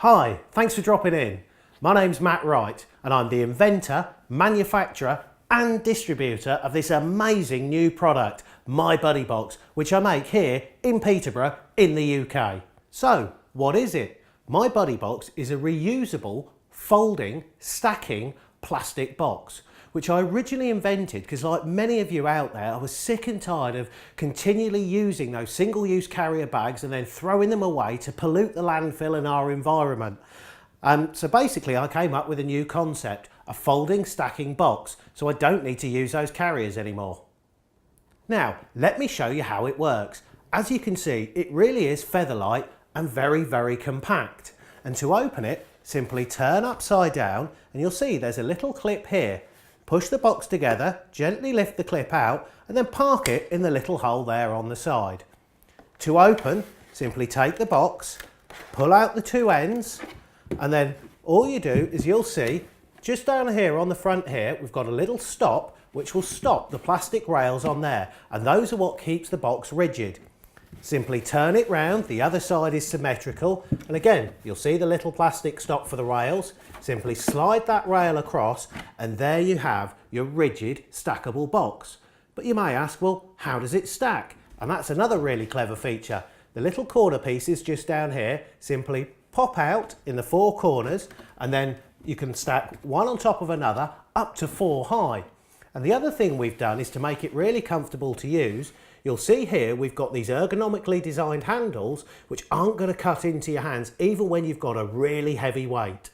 Hi, thanks for dropping in. My name's Matt Wright and I'm the inventor, manufacturer and distributor of this amazing new product, MyBuddyBox, which I make here in Peterborough in the UK. So, what is it? MyBuddyBox is a reusable, folding, stacking plastic box, which I originally invented because, like many of you out there, I was sick and tired of continually using those single-use carrier bags and then throwing them away to pollute the landfill and our environment. So basically I came up with a new concept, a folding stacking box, so I don't need to use those carriers anymore. Now, let me show you how it works. As you can see, it really is feather-light and very, very compact. And to open it, simply turn upside down and you'll see there's a little clip here. Push the box together, gently lift the clip out and then park it in the little hole there on the side. To open, simply take the box, pull out the two ends, and then all you do is you'll see just down here on the front here we've got a little stop which will stop the plastic rails on there, and those are what keeps the box rigid. Simply turn it round, the other side is symmetrical, and again you'll see the little plastic stop for the rails. Simply slide that rail across and there you have your rigid stackable box. But you may ask, well, how does it stack? And that's another really clever feature. The little corner pieces just down here simply pop out in the four corners and then you can stack one on top of another up to 4 high. And the other thing we've done is to make it really comfortable to use. You'll see here we've got these ergonomically designed handles which aren't going to cut into your hands even when you've got a really heavy weight.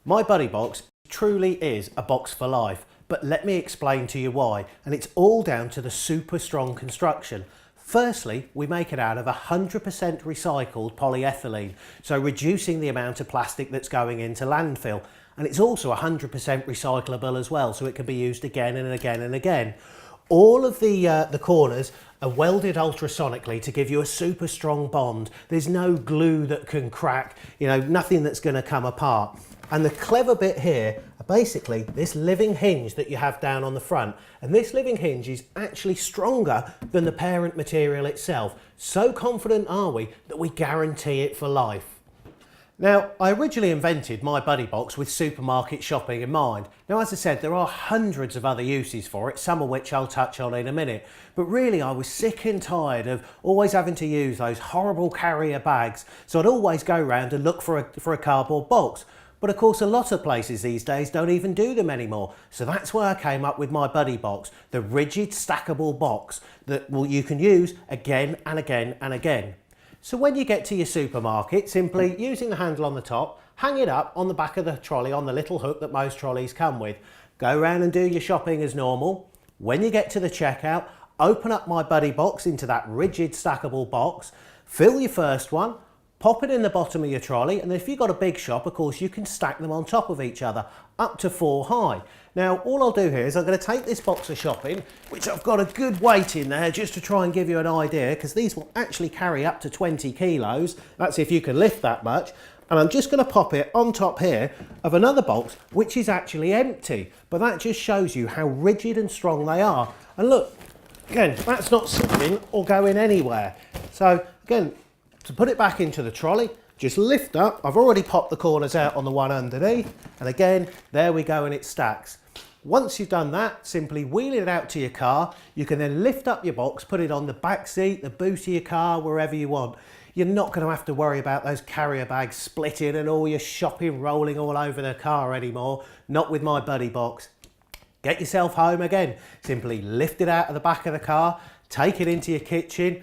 MyBuddyBox truly is a box for life, but let me explain to you why, and it's all down to the super strong construction. Firstly, we make it out of 100% recycled polyethylene, so reducing the amount of plastic that's going into landfill. And it's also 100% recyclable as well, so it can be used again and again and again. All of the corners are welded ultrasonically to give you a super strong bond. There's no glue that can crack, nothing that's going to come apart. And the clever bit here are basically this living hinge that you have down on the front. And this living hinge is actually stronger than the parent material itself. So confident are we that we guarantee it for life. Now, I originally invented MyBuddyBox with supermarket shopping in mind. Now, as I said, there are hundreds of other uses for it, some of which I'll touch on in a minute. But really, I was sick and tired of always having to use those horrible carrier bags. So I'd always go around and look for a cardboard box. But of course, a lot of places these days don't even do them anymore. So that's why I came up with MyBuddyBox, the rigid stackable box that you can use again and again and again. So when you get to your supermarket, simply using the handle on the top, hang it up on the back of the trolley on the little hook that most trolleys come with. Go around and do your shopping as normal. When you get to the checkout, open up MyBuddyBox into that rigid stackable box, fill your first one, pop it in the bottom of your trolley, and if you've got a big shop, of course, you can stack them on top of each other, up to 4 high. Now, all I'll do here is I'm going to take this box of shopping, which I've got a good weight in there, just to try and give you an idea, because these will actually carry up to 20 kilos. That's if you can lift that much. And I'm just going to pop it on top here of another box, which is actually empty. But that just shows you how rigid and strong they are. And look, again, that's not slipping or going anywhere. So, again, to put it back into the trolley, just lift up. I've already popped the corners out on the one underneath. And again, there we go and it stacks. Once you've done that, simply wheel it out to your car. You can then lift up your box, put it on the back seat, the boot of your car, wherever you want. You're not going to have to worry about those carrier bags splitting and all your shopping rolling all over the car anymore. Not with MyBuddyBox. Get yourself home again. Simply lift it out of the back of the car, take it into your kitchen,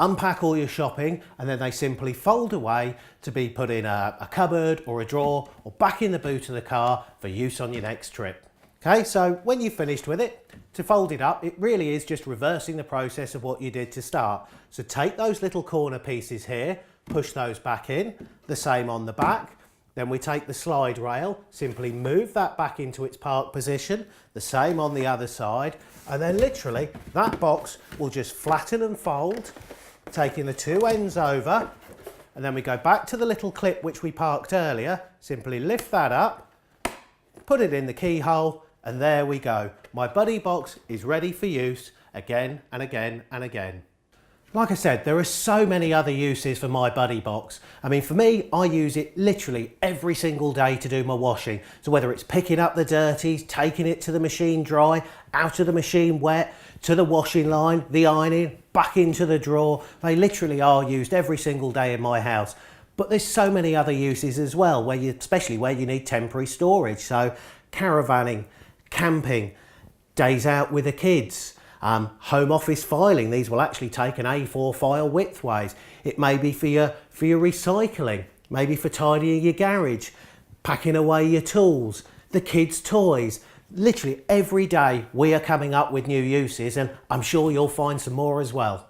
unpack all your shopping, and then they simply fold away to be put in a cupboard or a drawer or back in the boot of the car for use on your next trip. Okay, so when you've finished with it, to fold it up, it really is just reversing the process of what you did to start. So take those little corner pieces here, push those back in, the same on the back. Then we take the slide rail, simply move that back into its park position, the same on the other side, and then literally that box will just flatten and fold, taking the two ends over, and then we go back to the little clip which we parked earlier, simply lift that up, put it in the keyhole, and there we go. MyBuddyBox is ready for use again and again and again. Like I said, there are so many other uses for MyBuddyBox. I mean, for me, I use it literally every single day to do my washing. So whether it's picking up the dirties, taking it to the machine dry, out of the machine wet, to the washing line, the ironing, back into the drawer, they literally are used every single day in my house. But there's so many other uses as well, especially where you need temporary storage. So caravanning, camping, days out with the kids, home office filing. These will actually take an A4 file widthways. It may be for your recycling, maybe for tidying your garage, packing away your tools, the kids' toys. Literally every day we are coming up with new uses, and I'm sure you'll find some more as well.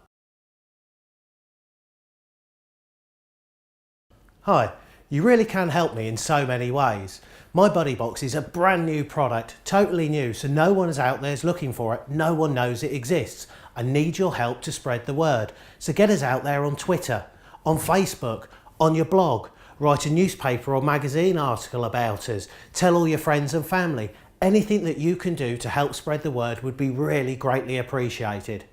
Hi, you really can help me in so many ways. MyBuddyBox is a brand new product, totally new, so no one out there is looking for it, no one knows it exists. I need your help to spread the word. So get us out there on Twitter, on Facebook, on your blog, write a newspaper or magazine article about us, tell all your friends and family. Anything that you can do to help spread the word would be really greatly appreciated.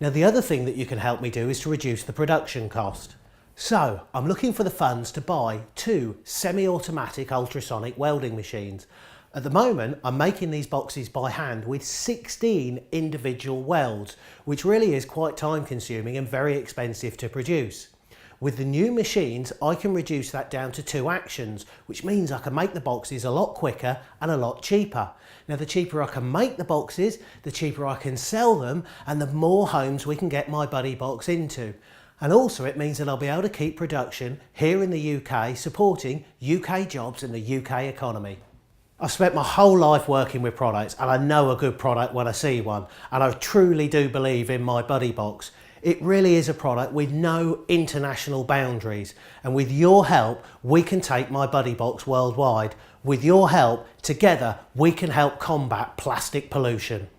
Now the other thing that you can help me do is to reduce the production cost. So, I'm looking for the funds to buy 2 semi-automatic ultrasonic welding machines. At the moment, I'm making these boxes by hand with 16 individual welds, which really is quite time consuming and very expensive to produce. With the new machines, I can reduce that down to 2 actions, which means I can make the boxes a lot quicker and a lot cheaper. Now, the cheaper I can make the boxes, the cheaper I can sell them, and the more homes we can get MyBuddyBox into. And also it means that I'll be able to keep production here in the UK, supporting UK jobs and the UK economy. I've spent my whole life working with products, and I know a good product when I see one, and I truly do believe in MyBuddyBox. It really is a product with no international boundaries, and with your help we can take MyBuddyBox worldwide. With your help, together we can help combat plastic pollution.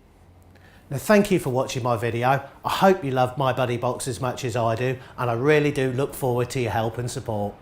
Now, thank you for watching my video. I hope you love MyBuddyBox as much as I do, and I really do look forward to your help and support.